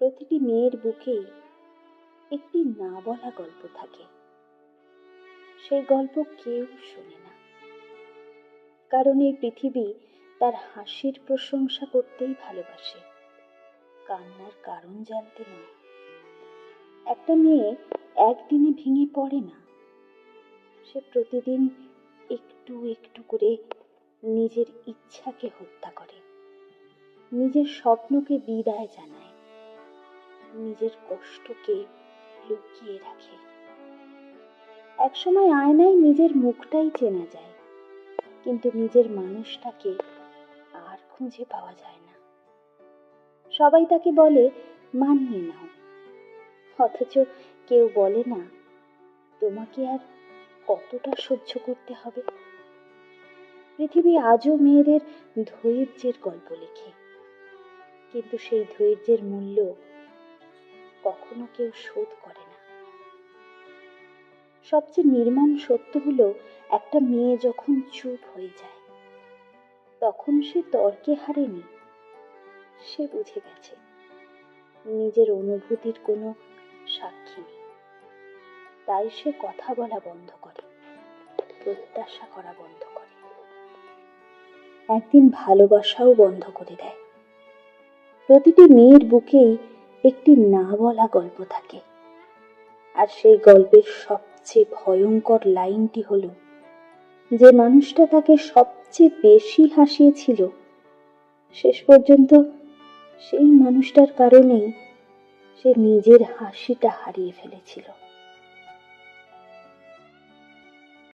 প্রতিটি মেয়ের বুকেই একটি না বলা গল্প থাকে। সেই গল্প কেউ শোনে না, কারণ এই পৃথিবী তার হাসির প্রশংসা করতেই ভালোবাসে, কান্নার কারণ জানতে নয়। একটা মেয়ে একদিনে ভেঙে পড়ে না, সে প্রতিদিন একটু একটু করে নিজের ইচ্ছাকে হত্যা করে, নিজের স্বপ্নকে বিদায় জানায়, নিজের কষ্টকে লুকিয়ে রাখে। একসময় আয়নায় নিজের মুখটাই চেনা যায়, কিন্তু নিজের মানুষটাকে আর খুঁজে পাওয়া যায় না। সবাই তাকে বলে মানিয়ে নাও, অথচ কেউ বলে না তোমাকে আর কতটা সহ্য করতে হবে। পৃথিবী আজও মেয়েদের ধৈর্যের গল্প লেখে, কিন্তু সেই ধৈর্যের মূল্য কখনো কেউ শোধ করে না। সবচেয়ে নির্মম সত্য হলো, একটা মেয়ে যখন চুপ হয়ে যায়, তখন সে তর্কে হারেনি, সে বুঝে গেছে নিজের অনুভূতির কোনো সাক্ষী নেই। তাই সে কথা বলা বন্ধ করে, প্রত্যাশা করা বন্ধ করে, একদিন ভালোবাসাও বন্ধ করে দেয়। প্রতিটি মেয়ের বুকেই একটি না বলা গল্প থাকে, আর সেই গল্পের সবচেয়ে ভয়ঙ্কর লাইনটি হলো, যে মানুষটা তাকে সবচেয়ে বেশি হাসিয়েছিল, শেষ পর্যন্ত সেই মানুষটার কারণেই সে নিজের হাসিটা হারিয়ে ফেলেছিল।